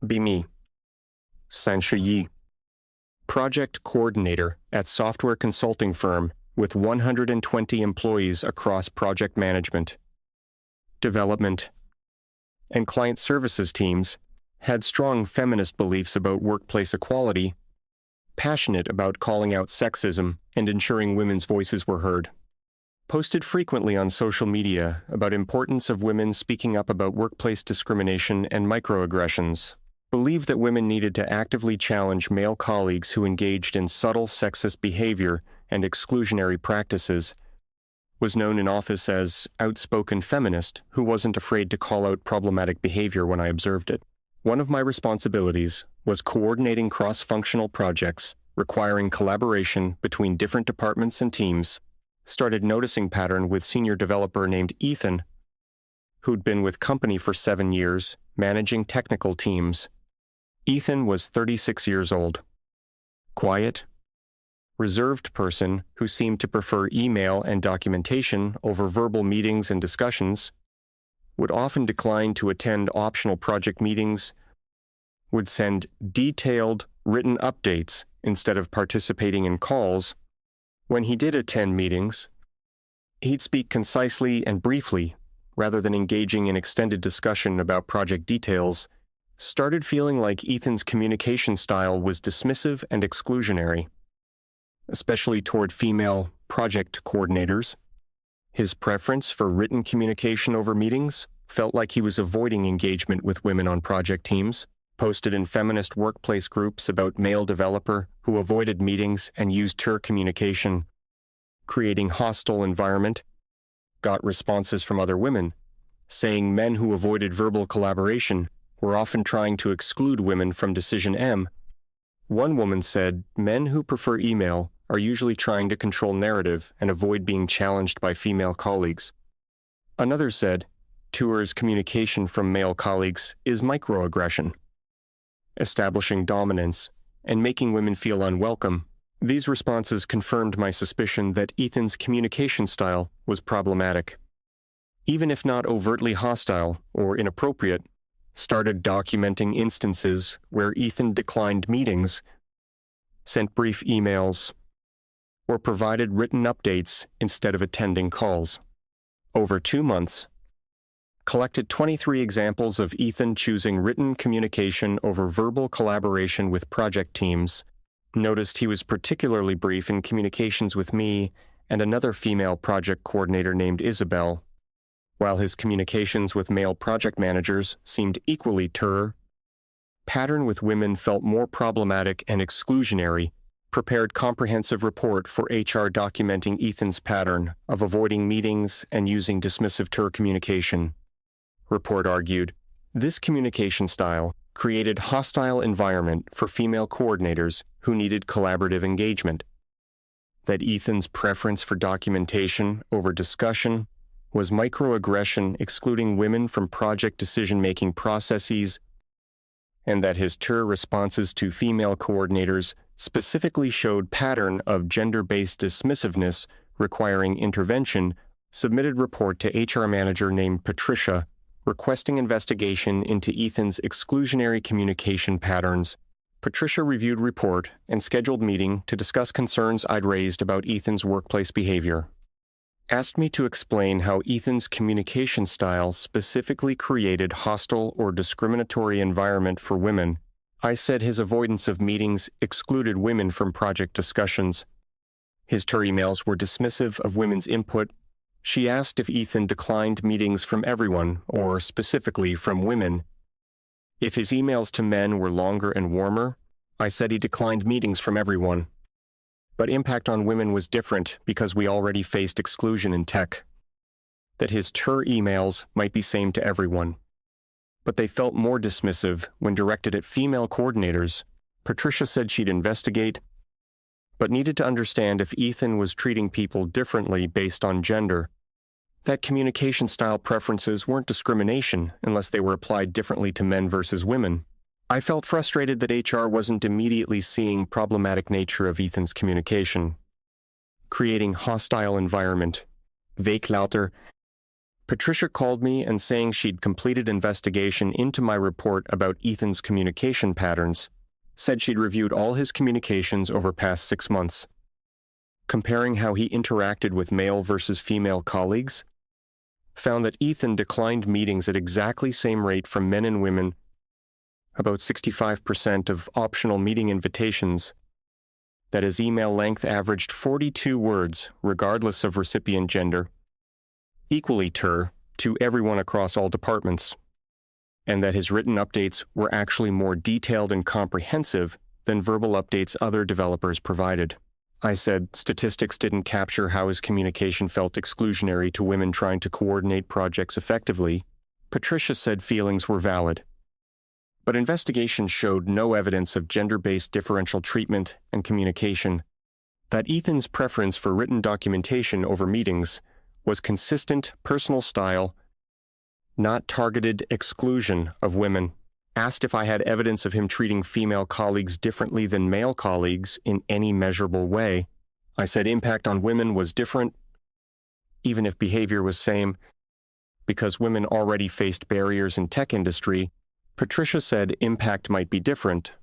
Be me. Sancha Yi. Project coordinator at software consulting firm with 120 employees across project management, development, and client services teams, had strong feminist beliefs about workplace equality, passionate about calling out sexism and ensuring women's voices were heard. Posted frequently on social media about importance of women speaking up about workplace discrimination and microaggressions. Believed that women needed to actively challenge male colleagues who engaged in subtle sexist behavior and exclusionary practices. Was known in office as outspoken feminist who wasn't afraid to call out problematic behavior when I observed it. One of my responsibilities was coordinating cross-functional projects requiring collaboration between different departments and teams. Started noticing pattern with senior developer named Ethan, who'd been with company for 7 years, managing technical teams. Ethan was 36 years old. Quiet, reserved person who seemed to prefer email and documentation over verbal meetings and discussions, would often decline to attend optional project meetings, would send detailed written updates instead of participating in calls. When he did attend meetings, he'd speak concisely and briefly, rather than engaging in extended discussion about project details. Started feeling like Ethan's communication style was dismissive and exclusionary, especially toward female project coordinators. His preference for written communication over meetings felt like he was avoiding engagement with women on project teams. Posted in feminist workplace groups about male developer who avoided meetings and used ter communication, creating hostile environment. Got responses from other women, saying men who avoided verbal collaboration were often trying to exclude women from decision M. One woman said men who prefer email are usually trying to control narrative and avoid being challenged by female colleagues. Another said tour's communication from male colleagues is microaggression, establishing dominance and making women feel unwelcome. These responses confirmed my suspicion that Ethan's communication style was problematic. Even if not overtly hostile or inappropriate, started documenting instances where Ethan declined meetings, sent brief emails, or provided written updates instead of attending calls. Over 2 months, collected 23 examples of Ethan choosing written communication over verbal collaboration with project teams. Noticed he was particularly brief in communications with me and another female project coordinator named Isabel, while his communications with male project managers seemed equally ter. Pattern with women felt more problematic and exclusionary. Prepared comprehensive report for HR documenting Ethan's pattern of avoiding meetings and using dismissive ter communication. Report argued, this communication style created hostile environment for female coordinators who needed collaborative engagement. That Ethan's preference for documentation over discussion was microaggression excluding women from project decision-making processes, and that his ter responses to female coordinators specifically showed pattern of gender-based dismissiveness requiring intervention. Submitted report to HR manager named Patricia, requesting investigation into Ethan's exclusionary communication patterns. Patricia reviewed report and scheduled meeting to discuss concerns I'd raised about Ethan's workplace behavior. Asked me to explain how Ethan's communication style specifically created hostile or discriminatory environment for women. I said his avoidance of meetings excluded women from project discussions. His ter emails were dismissive of women's input. She asked if Ethan declined meetings from everyone, or specifically from women. If his emails to men were longer and warmer, I said he declined meetings from everyone. But impact on women was different because we already faced exclusion in tech. That his ter emails might be same to everyone, but they felt more dismissive when directed at female coordinators. Patricia said she'd investigate, but needed to understand if Ethan was treating people differently based on gender. That communication style preferences weren't discrimination unless they were applied differently to men versus women. I felt frustrated that HR wasn't immediately seeing problematic nature of Ethan's communication, creating hostile environment, weeklauter, Patricia called me and saying she'd completed investigation into my report about Ethan's communication patterns, said she'd reviewed all his communications over past 6 months, comparing how he interacted with male versus female colleagues, found that Ethan declined meetings at exactly same rate from men and women, about 65% of optional meeting invitations, that his email length averaged 42 words, regardless of recipient gender, equally to everyone across all departments, and that his written updates were actually more detailed and comprehensive than verbal updates other developers provided. I said statistics didn't capture how his communication felt exclusionary to women trying to coordinate projects effectively. Patricia said feelings were valid, but investigation showed no evidence of gender-based differential treatment and communication, that Ethan's preference for written documentation over meetings was consistent personal style, not targeted exclusion of women. Asked if I had evidence of him treating female colleagues differently than male colleagues in any measurable way, I said impact on women was different, even if behavior was same, because women already faced barriers in tech industry. Patricia said impact might be different,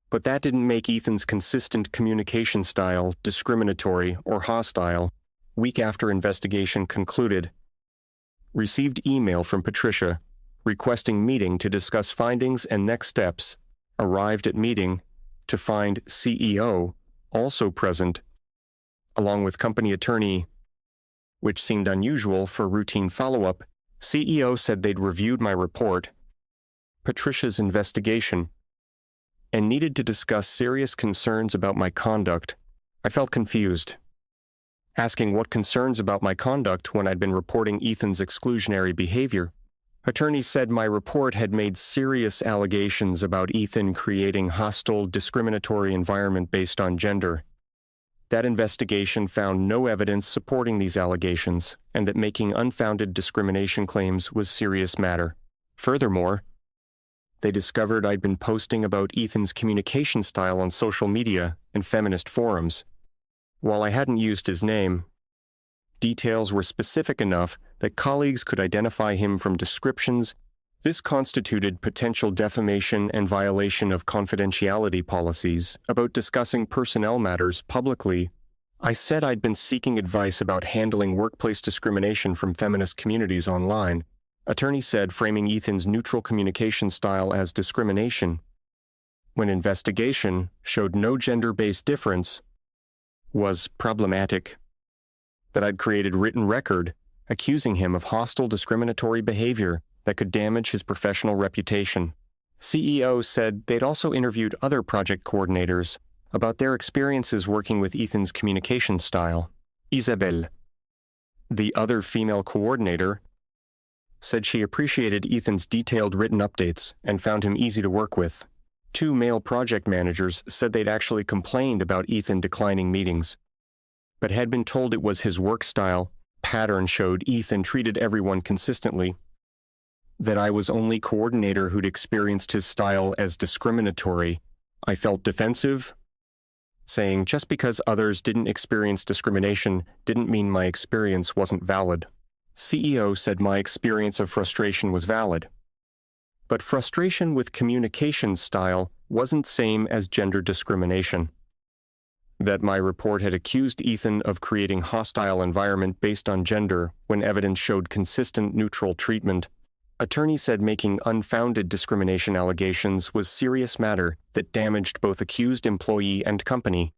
but that didn't make Ethan's consistent communication style discriminatory or hostile. Week after investigation concluded, received email from Patricia requesting meeting to discuss findings and next steps, arrived at meeting to find CEO also present, along with company attorney, which seemed unusual for routine follow-up. CEO said they'd reviewed my report, Patricia's investigation, and needed to discuss serious concerns about my conduct. I felt confused, asking what concerns about my conduct when I'd been reporting Ethan's exclusionary behavior. Attorney said my report had made serious allegations about Ethan creating hostile, discriminatory environment based on gender. That investigation found no evidence supporting these allegations, and that making unfounded discrimination claims was serious matter. Furthermore, they discovered I'd been posting about Ethan's communication style on social media and feminist forums. While I hadn't used his name, details were specific enough that colleagues could identify him from descriptions. This constituted potential defamation and violation of confidentiality policies about discussing personnel matters publicly. I said I'd been seeking advice about handling workplace discrimination from feminist communities online. Attorney said framing Ethan's neutral communication style as discrimination, when investigation showed no gender-based difference, was problematic. That I'd created written record accusing him of hostile discriminatory behavior that could damage his professional reputation. CEO said they'd also interviewed other project coordinators about their experiences working with Ethan's communication style. Isabelle, the other female coordinator, said she appreciated Ethan's detailed written updates and found him easy to work with. 2 male project managers said they'd actually complained about Ethan declining meetings, but had been told it was his work style. Pattern showed Ethan treated everyone consistently. That I was only coordinator who'd experienced his style as discriminatory. I felt defensive, saying just because others didn't experience discrimination didn't mean my experience wasn't valid. CEO said my experience of frustration was valid, but frustration with communication style wasn't same as gender discrimination. That my report had accused Ethan of creating hostile environment based on gender when evidence showed consistent neutral treatment. Attorney said making unfounded discrimination allegations was serious matter that damaged both accused employee and company.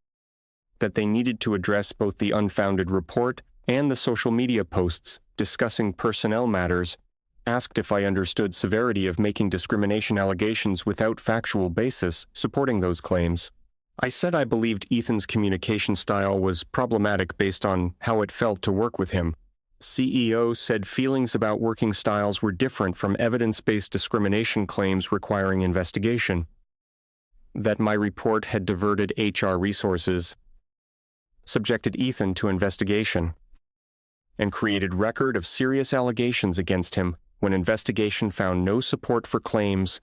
That they needed to address both the unfounded report and the social media posts discussing personnel matters. Asked if I understood severity of making discrimination allegations without factual basis supporting those claims. I said I believed Ethan's communication style was problematic based on how it felt to work with him. CEO said feelings about working styles were different from evidence-based discrimination claims requiring investigation. That my report had diverted HR resources, subjected Ethan to investigation, and created record of serious allegations against him when investigation found no support for claims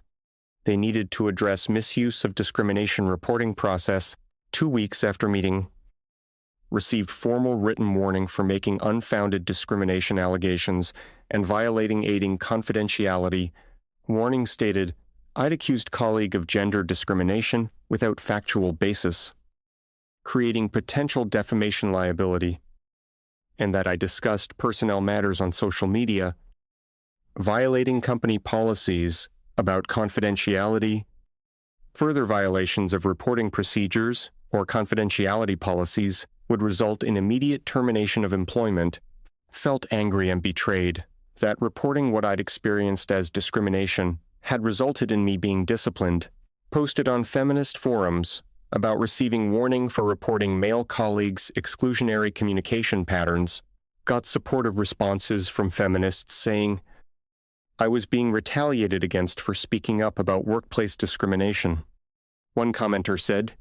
they needed to address misuse of discrimination reporting process. 2 weeks after meeting, received formal written warning for making unfounded discrimination allegations and violating aiding confidentiality. Warning stated, I'd accused colleague of gender discrimination without factual basis, creating potential defamation liability, and that I discussed personnel matters on social media, violating company policies about confidentiality, further violations of reporting procedures or confidentiality policies would result in immediate termination of employment, felt angry and betrayed that reporting what I'd experienced as discrimination had resulted in me being disciplined, posted on feminist forums about receiving warning for reporting male colleagues' exclusionary communication patterns, got supportive responses from feminists saying, I was being retaliated against for speaking up about workplace discrimination. One commenter said,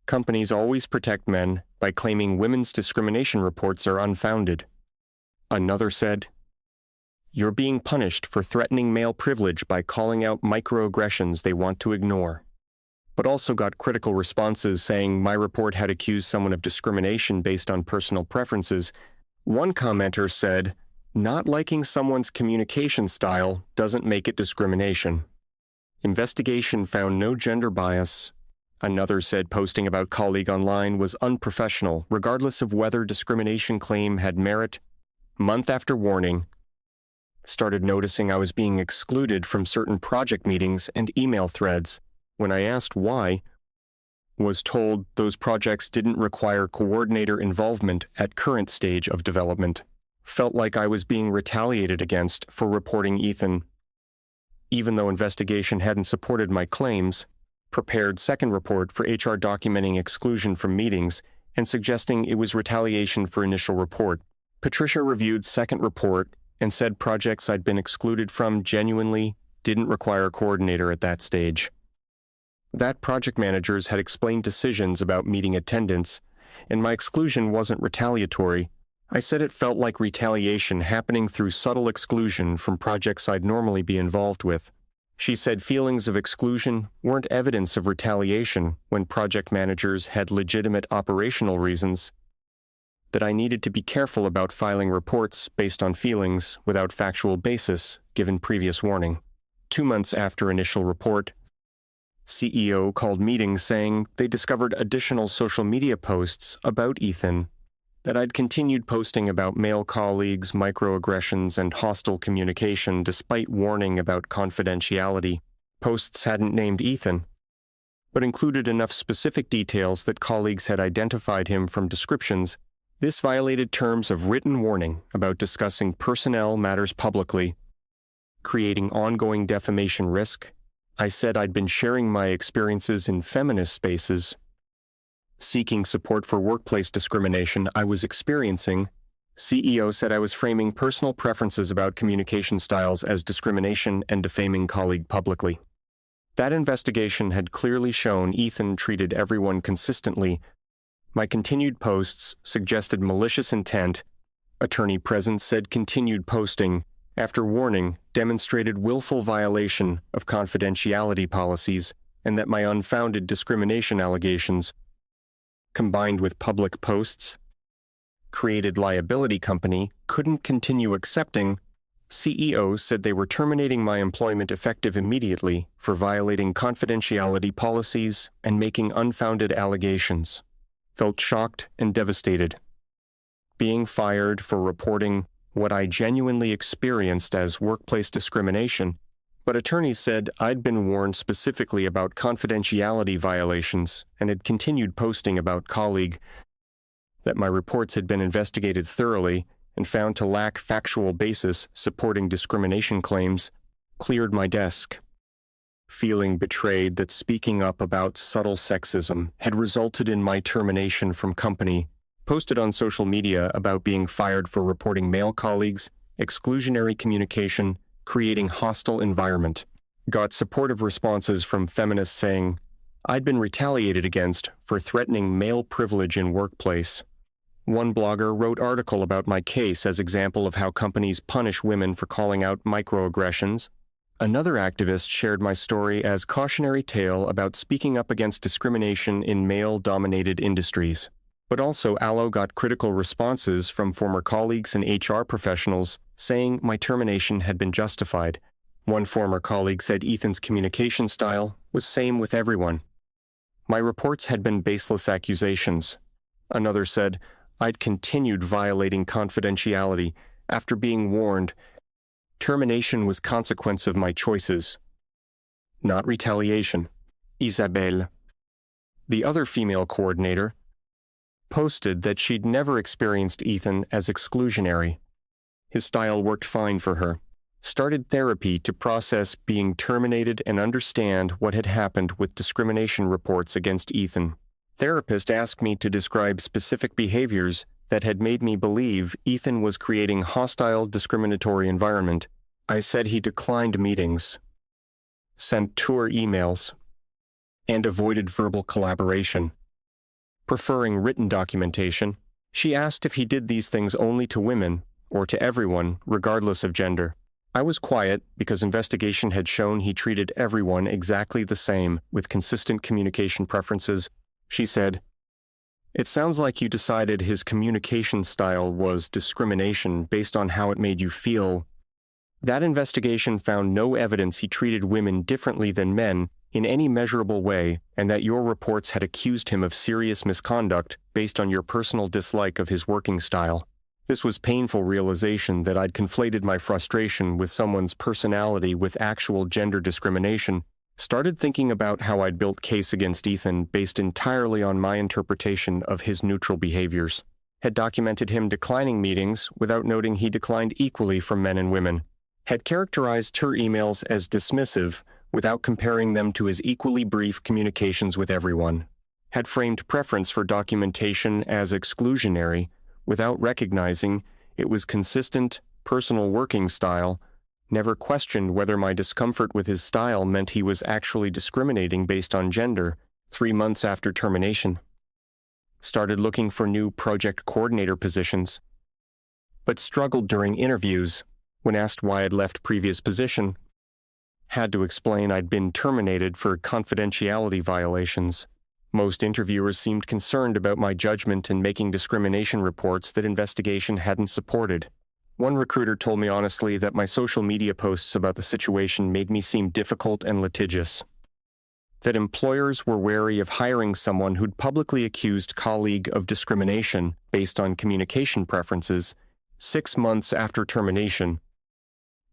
companies always protect men by claiming women's discrimination reports are unfounded. Another said, you're being punished for threatening male privilege by calling out microaggressions they want to ignore. But also got critical responses saying my report had accused someone of discrimination based on personal preferences. One commenter said, not liking someone's communication style doesn't make it discrimination. Investigation found no gender bias. Another said posting about colleague online was unprofessional, regardless of whether discrimination claim had merit. Month after warning, started noticing I was being excluded from certain project meetings and email threads. When I asked why, was told those projects didn't require coordinator involvement at current stage of development. Felt like I was being retaliated against for reporting Ethan. Even though investigation hadn't supported my claims, prepared second report for HR documenting exclusion from meetings and suggesting it was retaliation for initial report. Patricia reviewed second report and said projects I'd been excluded from genuinely didn't require a coordinator at that stage. That project managers had explained decisions about meeting attendance, and my exclusion wasn't retaliatory. I said it felt like retaliation happening through subtle exclusion from projects I'd normally be involved with. She said feelings of exclusion weren't evidence of retaliation when project managers had legitimate operational reasons, that I needed to be careful about filing reports based on feelings without factual basis given previous warning. 2 months after initial report, CEO called meetings saying they discovered additional social media posts about Ethan, that I'd continued posting about male colleagues, microaggressions, and hostile communication despite warning about confidentiality. Posts hadn't named Ethan, but included enough specific details that colleagues had identified him from descriptions. This violated terms of written warning about discussing personnel matters publicly, creating ongoing defamation risk. I said I'd been sharing my experiences in feminist spaces, seeking support for workplace discrimination I was experiencing. CEO said I was framing personal preferences about communication styles as discrimination and defaming colleague publicly. That investigation had clearly shown Ethan treated everyone consistently. My continued posts suggested malicious intent. Attorney present said continued posting, after warning, demonstrated willful violation of confidentiality policies, and that my unfounded discrimination allegations, combined with public posts, created liability company couldn't continue accepting. CEO said they were terminating my employment effective immediately for violating confidentiality policies and making unfounded allegations. Felt shocked and devastated. Being fired for reporting what I genuinely experienced as workplace discrimination, but attorneys said I'd been warned specifically about confidentiality violations and had continued posting about colleague, that my reports had been investigated thoroughly and found to lack factual basis supporting discrimination claims, cleared my desk. Feeling betrayed that speaking up about subtle sexism had resulted in my termination from company, posted on social media about being fired for reporting male colleagues, exclusionary communication, creating hostile environment. Got supportive responses from feminists saying, I'd been retaliated against for threatening male privilege in workplace. One blogger wrote article about my case as example of how companies punish women for calling out microaggressions. Another activist shared my story as cautionary tale about speaking up against discrimination in male-dominated industries. But also Allo got critical responses from former colleagues and HR professionals saying my termination had been justified. One former colleague said Ethan's communication style was same with everyone. My reports had been baseless accusations. Another said I'd continued violating confidentiality after being warned. Termination was consequence of my choices, not retaliation. Isabelle, the other female coordinator, posted that she'd never experienced Ethan as exclusionary. His style worked fine for her. Started therapy to process being terminated and understand what had happened with discrimination reports against Ethan. Therapist asked me to describe specific behaviors that had made me believe Ethan was creating hostile, discriminatory environment. I said he declined meetings, sent tour emails, and avoided verbal collaboration, preferring written documentation. She asked if he did these things only to women or to everyone, regardless of gender. I was quiet because investigation had shown he treated everyone exactly the same with consistent communication preferences. She said, "It sounds like you decided his communication style was discrimination based on how it made you feel. That investigation found no evidence he treated women differently than men in any measurable way, and that your reports had accused him of serious misconduct based on your personal dislike of his working style." This was painful realization that I'd conflated my frustration with someone's personality with actual gender discrimination. Started thinking about how I'd built case against Ethan based entirely on my interpretation of his neutral behaviors. Had documented him declining meetings without noting he declined equally from men and women. Had characterized her emails as dismissive without comparing them to his equally brief communications with everyone. Had framed preference for documentation as exclusionary without recognizing it was consistent, personal working style, never questioned whether my discomfort with his style meant he was actually discriminating based on gender. 3 months after termination, started looking for new project coordinator positions, but struggled during interviews. When asked why I'd left previous position, had to explain I'd been terminated for confidentiality violations. Most interviewers seemed concerned about my judgment in making discrimination reports that investigation hadn't supported. One recruiter told me honestly that my social media posts about the situation made me seem difficult and litigious. That employers were wary of hiring someone who'd publicly accused colleague of discrimination based on communication preferences. 6 months after termination,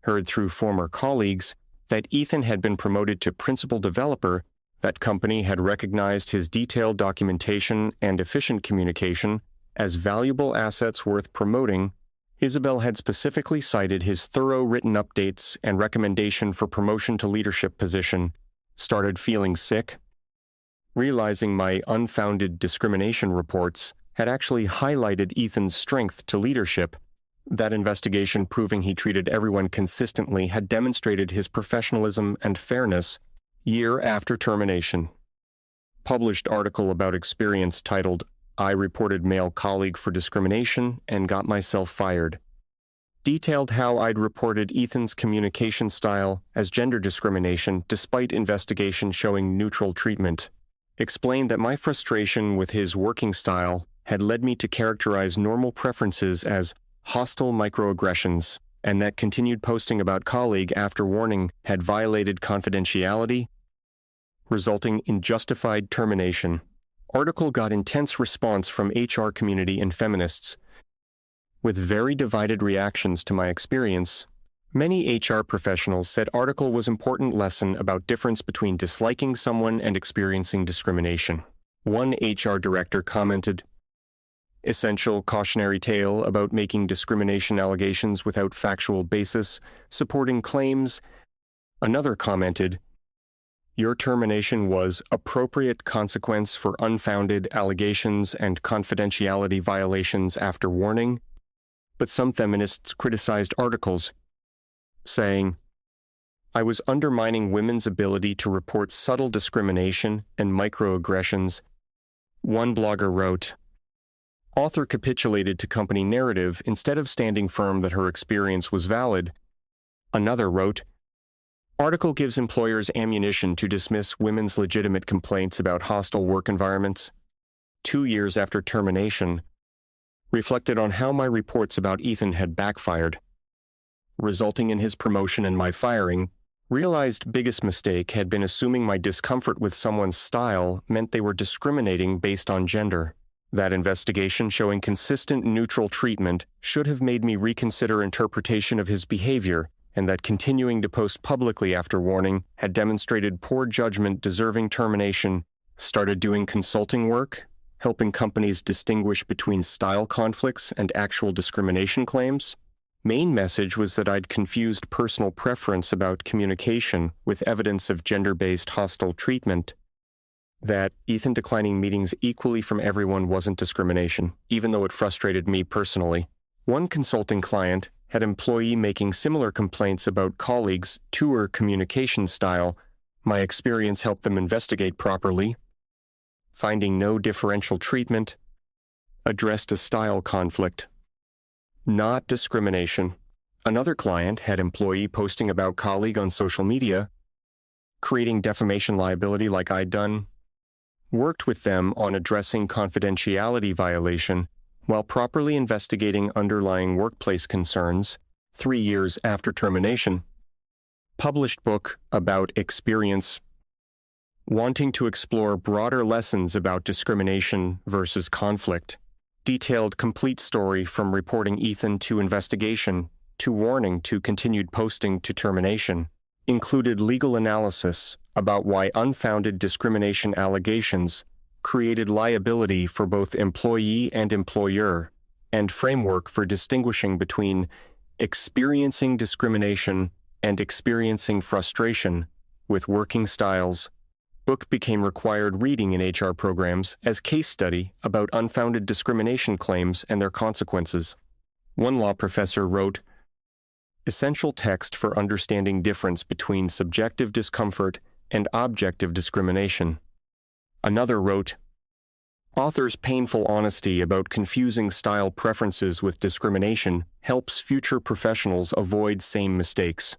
heard through former colleagues that Ethan had been promoted to principal developer. That company had recognized his detailed documentation and efficient communication as valuable assets worth promoting. Isabel had specifically cited his thorough written updates and recommendation for promotion to leadership position. Started feeling sick, realizing my unfounded discrimination reports had actually highlighted Ethan's strength to leadership. That investigation proving he treated everyone consistently had demonstrated his professionalism and fairness. Year after termination. Published article about experience titled, "I reported male colleague for discrimination and got myself fired." Detailed how I'd reported Ethan's communication style as gender discrimination despite investigation showing neutral treatment. Explained that my frustration with his working style had led me to characterize normal preferences as hostile microaggressions, and that continued posting about colleague after warning had violated confidentiality, resulting in justified termination. Article got intense response from HR community and feminists, with very divided reactions to my experience. Many HR professionals said article was important lesson about difference between disliking someone and experiencing discrimination. One HR director commented, "Essential cautionary tale about making discrimination allegations without factual basis, supporting claims." Another commented, "Your termination was appropriate consequence for unfounded allegations and confidentiality violations after warning." But some feminists criticized articles, saying, "I was undermining women's ability to report subtle discrimination and microaggressions." One blogger wrote, "Author capitulated to company narrative instead of standing firm that her experience was valid." Another wrote, "Article gives employers ammunition to dismiss women's legitimate complaints about hostile work environments." 2 years after termination, reflected on how my reports about Ethan had backfired, resulting in his promotion and my firing. Realized biggest mistake had been assuming my discomfort with someone's style meant they were discriminating based on gender. That investigation showing consistent neutral treatment should have made me reconsider interpretation of his behavior, and that continuing to post publicly after warning had demonstrated poor judgment deserving termination. Started doing consulting work, helping companies distinguish between style conflicts and actual discrimination claims. Main message was that I'd confused personal preference about communication with evidence of gender-based hostile treatment. That Ethan declining meetings equally from everyone wasn't discrimination, even though it frustrated me personally. One consulting client had employee making similar complaints about colleagues' tour communication style. My experience helped them investigate properly. Finding no differential treatment, addressed a style conflict. Not discrimination. Another client had employee posting about colleague on social media, creating defamation liability like I'd done. Worked with them on addressing confidentiality violation while properly investigating underlying workplace concerns 3 years after termination. Published book about experience. Wanting to explore broader lessons about discrimination versus conflict. Detailed complete story from reporting Ethan to investigation, to warning to continued posting to termination. Included legal analysis about why unfounded discrimination allegations created liability for both employee and employer, and framework for distinguishing between experiencing discrimination and experiencing frustration with working styles. Book became required reading in HR programs as case study about unfounded discrimination claims and their consequences. One law professor wrote, "Essential text for understanding difference between subjective discomfort and objective discrimination." Another wrote, "Author's painful honesty about confusing style preferences with discrimination helps future professionals avoid same mistakes."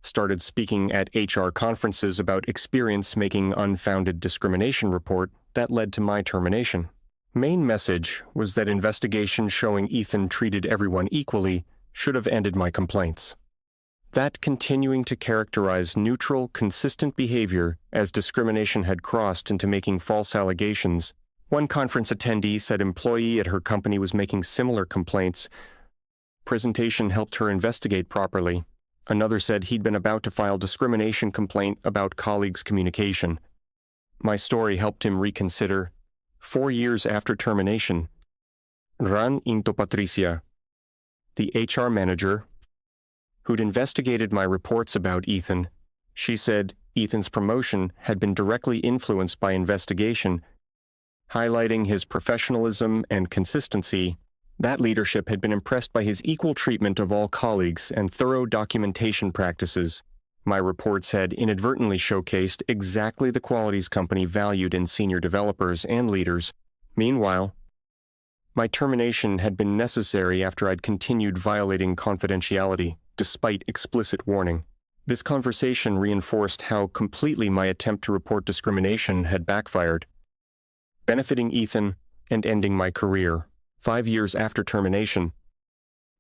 Started speaking at HR conferences about experience making unfounded discrimination report that led to my termination. Main message was that investigation showing Ethan treated everyone equally should have ended my complaints. That continuing to characterize neutral, consistent behavior as discrimination had crossed into making false allegations. One conference attendee said employee at her company was making similar complaints. Presentation helped her investigate properly. Another said he'd been about to file discrimination complaint about colleagues' communication. My story helped him reconsider. 4 years after termination. Ran into Patricia, the HR manager, who'd investigated my reports about Ethan. She said Ethan's promotion had been directly influenced by investigation, highlighting his professionalism and consistency. That leadership had been impressed by his equal treatment of all colleagues and thorough documentation practices. My reports had inadvertently showcased exactly the qualities company valued in senior developers and leaders. Meanwhile, my termination had been necessary after I'd continued violating confidentiality, despite explicit warning. This conversation reinforced how completely my attempt to report discrimination had backfired, benefiting Ethan and ending my career. 5 years after termination,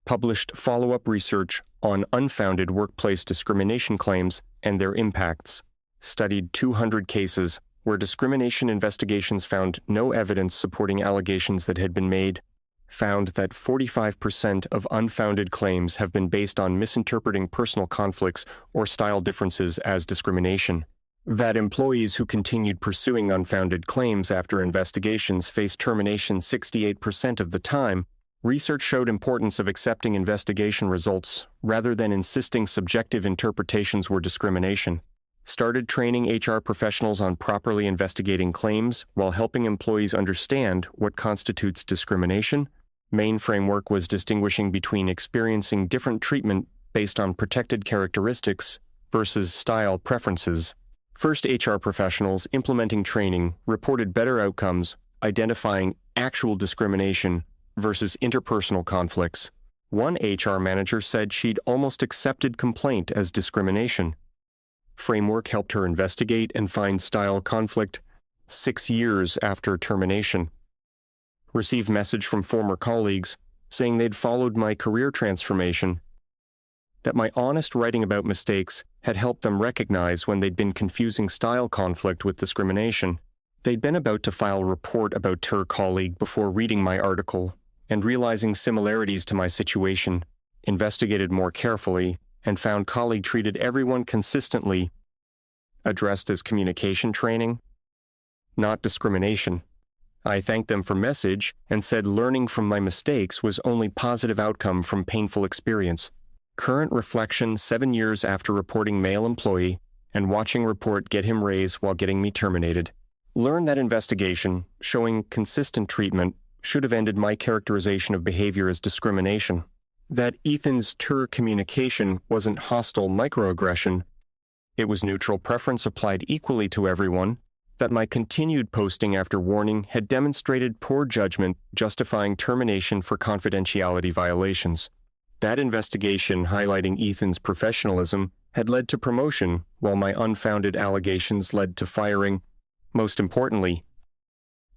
published follow-up research on unfounded workplace discrimination claims and their impacts, studied 200 cases where discrimination investigations found no evidence supporting allegations that had been made, found that 45% of unfounded claims have been based on misinterpreting personal conflicts or style differences as discrimination. That employees who continued pursuing unfounded claims after investigations faced termination 68% of the time. Research showed importance of accepting investigation results rather than insisting subjective interpretations were discrimination. Started training HR professionals on properly investigating claims while helping employees understand what constitutes discrimination. Main framework was distinguishing between experiencing different treatment based on protected characteristics versus style preferences. First HR professionals implementing training reported better outcomes, identifying actual discrimination versus interpersonal conflicts. One HR manager said she'd almost accepted complaint as discrimination. Framework helped her investigate and find style conflict, 6 years after termination. Received message from former colleagues saying they'd followed my career transformation, that my honest writing about mistakes had helped them recognize when they'd been confusing style conflict with discrimination. They'd been about to file a report about her colleague before reading my article and realizing similarities to my situation, investigated more carefully, and found colleague treated everyone consistently, addressed as communication training, not discrimination. I thanked them for message and said learning from my mistakes was only positive outcome from painful experience. Current reflection 7 years after reporting male employee and watching report get him raise while getting me terminated. Learn that investigation, showing consistent treatment, should have ended my characterization of behavior as discrimination. That Ethan's communication wasn't hostile microaggression, it was neutral preference applied equally to everyone. That my continued posting after warning had demonstrated poor judgment justifying termination for confidentiality violations. That investigation highlighting Ethan's professionalism had led to promotion, while my unfounded allegations led to firing. Most importantly,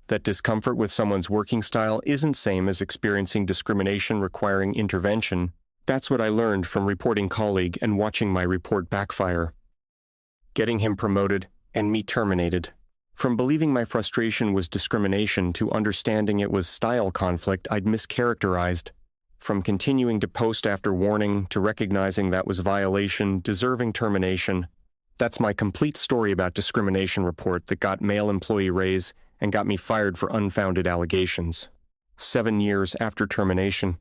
that discomfort with someone's working style isn't same as experiencing discrimination requiring intervention. That's what I learned from reporting colleague and watching my report backfire. Getting him promoted and me terminated. From believing my frustration was discrimination to understanding it was style conflict I'd mischaracterized. From continuing to post after warning to recognizing that was violation, deserving termination. That's my complete story about discrimination report that got male employee raise and got me fired for unfounded allegations. 7 years after termination.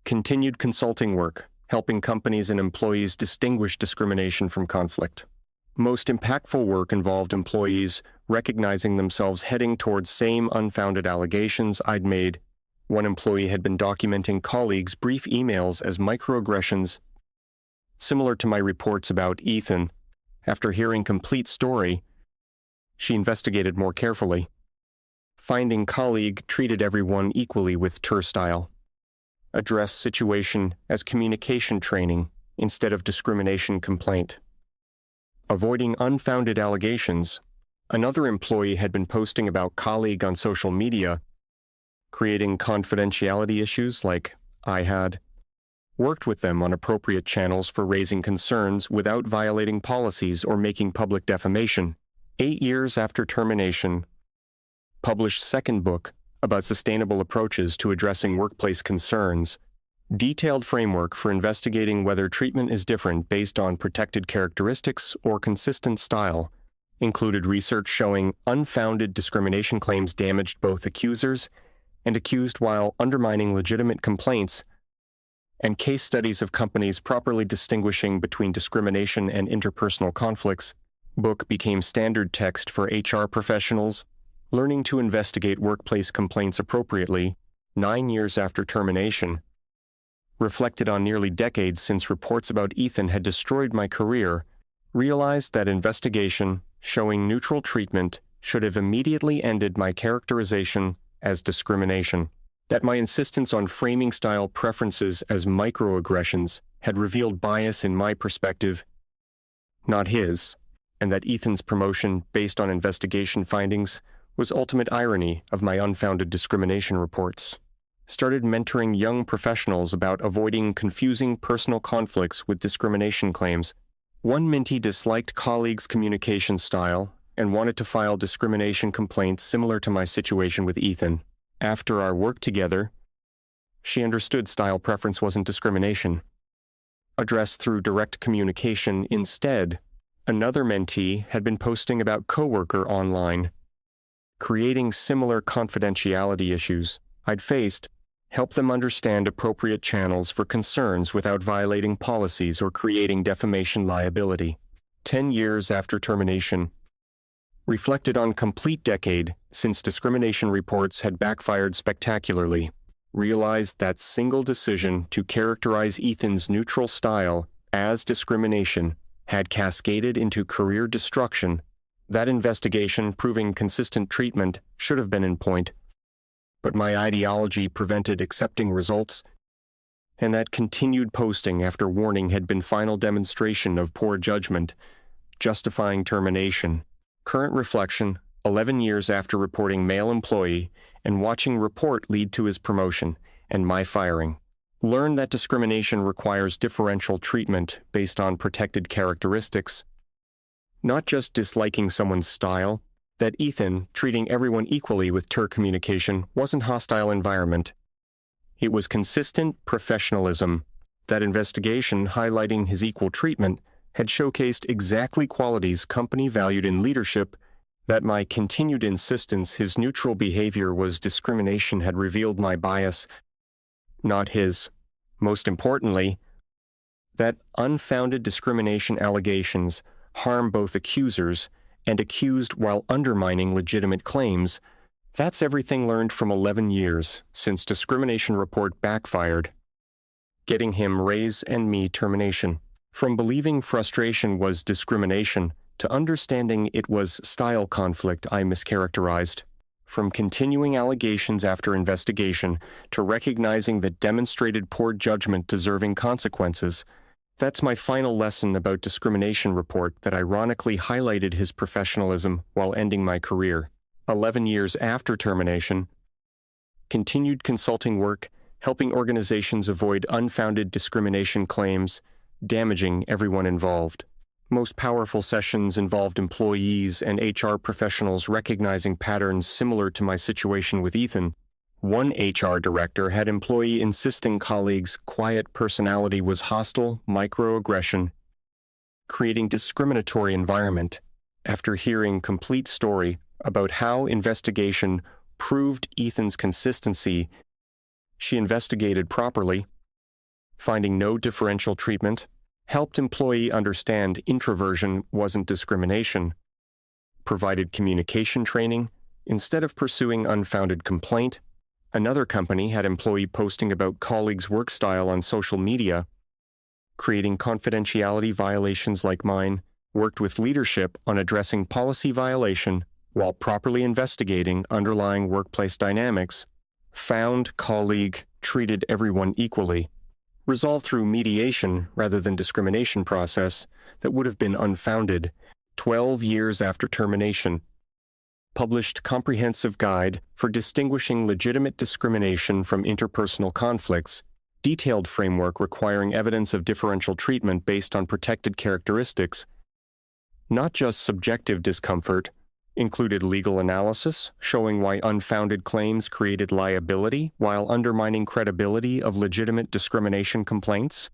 Continued consulting work, helping companies and employees distinguish discrimination from conflict. Most impactful work involved employees recognizing themselves heading towards same unfounded allegations I'd made. One employee had been documenting colleagues' brief emails as microaggressions. Similar to my reports about Ethan, after hearing complete story, she investigated more carefully. Finding colleague treated everyone equally with style. Address situation as communication training instead of discrimination complaint. Avoiding unfounded allegations. Another employee had been posting about colleague on social media, creating confidentiality issues like I had. Worked with them on appropriate channels for raising concerns without violating policies or making public defamation. 8 years after termination. Published second book about sustainable approaches to addressing workplace concerns. Detailed framework for investigating whether treatment is different based on protected characteristics or consistent style. Included research showing unfounded discrimination claims damaged both accusers and accused while undermining legitimate complaints, and case studies of companies properly distinguishing between discrimination and interpersonal conflicts. Book became standard text for HR professionals, learning to investigate workplace complaints appropriately. 9 years after termination. Reflected on nearly decades since reports about Ethan had destroyed my career, realized that investigation showing neutral treatment should have immediately ended my characterization as discrimination. That my insistence on framing style preferences as microaggressions had revealed bias in my perspective, not his, and that Ethan's promotion based on investigation findings was ultimate irony of my unfounded discrimination reports. Started mentoring young professionals about avoiding confusing personal conflicts with discrimination claims. One mentee disliked colleagues' communication style and wanted to file discrimination complaints similar to my situation with Ethan. After our work together, she understood style preference wasn't discrimination. Addressed through direct communication instead. Another mentee had been posting about coworker online, creating similar confidentiality issues I'd faced, help them understand appropriate channels for concerns without violating policies or creating defamation liability. 10 years after termination. Reflected on complete decade since discrimination reports had backfired spectacularly. Realized that single decision to characterize Ethan's neutral style as discrimination had cascaded into career destruction. That investigation proving consistent treatment should have been in point, but my ideology prevented accepting results, and that continued posting after warning had been final demonstration of poor judgment, justifying termination. Current reflection, 11 years after reporting male employee and watching report lead to his promotion and my firing. Learn that discrimination requires differential treatment based on protected characteristics, not just disliking someone's style, that Ethan, treating everyone equally with communication, wasn't hostile environment. It was consistent professionalism. That investigation, highlighting his equal treatment, had showcased exactly qualities company valued in leadership. That my continued insistence his neutral behavior was discrimination had revealed my bias, not his. Most importantly, that unfounded discrimination allegations harm both accusers and accused while undermining legitimate claims. That's everything learned from 11 years since discrimination report backfired, getting him raise and me termination. From believing frustration was discrimination to understanding it was style conflict I mischaracterized. From continuing allegations after investigation to recognizing that demonstrated poor judgment deserving consequences. That's my final lesson about discrimination report that ironically highlighted his professionalism while ending my career. 11 years after termination, continued consulting work, helping organizations avoid unfounded discrimination claims, damaging everyone involved. Most powerful sessions involved employees and HR professionals recognizing patterns similar to my situation with Ethan. One HR director had employee insisting colleagues' quiet personality was hostile microaggression, creating discriminatory environment. After hearing complete story about how investigation proved Ethan's consistency, she investigated properly, finding no differential treatment, helped employee understand introversion wasn't discrimination, provided communication training instead of pursuing unfounded complaint. Another company had employee posting about colleagues' work style on social media, creating confidentiality violations like mine, worked with leadership on addressing policy violation while properly investigating underlying workplace dynamics, found colleague treated everyone equally, resolved through mediation rather than discrimination process that would have been unfounded. 12 years after termination, published comprehensive guide for distinguishing legitimate discrimination from interpersonal conflicts, detailed framework requiring evidence of differential treatment based on protected characteristics, not just subjective discomfort, included legal analysis showing why unfounded claims created liability while undermining credibility of legitimate discrimination complaints,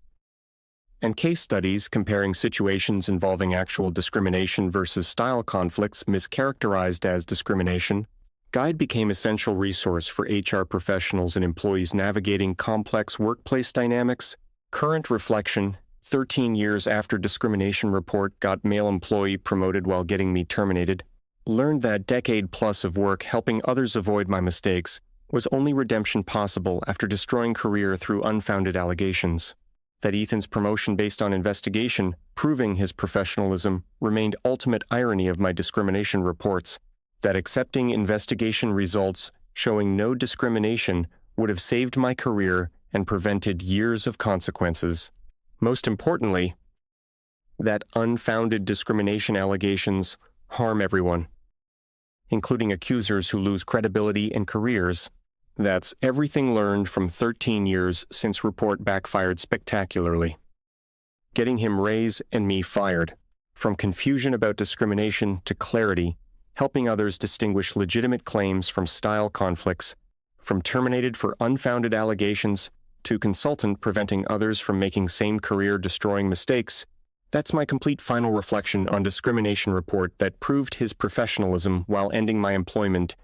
and case studies comparing situations involving actual discrimination versus style conflicts mischaracterized as discrimination. Guide became essential resource for HR professionals and employees navigating complex workplace dynamics. Current reflection: 13 years after discrimination report got male employee promoted while getting me terminated. Learned that decade plus of work helping others avoid my mistakes was only redemption possible after destroying career through unfounded allegations. That Ethan's promotion based on investigation, proving his professionalism, remained ultimate irony of my discrimination reports. That accepting investigation results showing no discrimination would have saved my career and prevented years of consequences. Most importantly, that unfounded discrimination allegations harm everyone, including accusers who lose credibility and careers. That's everything learned from 13 years since report backfired spectacularly. Getting him raise and me fired. From confusion about discrimination to clarity, helping others distinguish legitimate claims from style conflicts. From terminated for unfounded allegations to consultant preventing others from making same career-destroying mistakes. That's my complete final reflection on discrimination report that proved his professionalism while ending my employment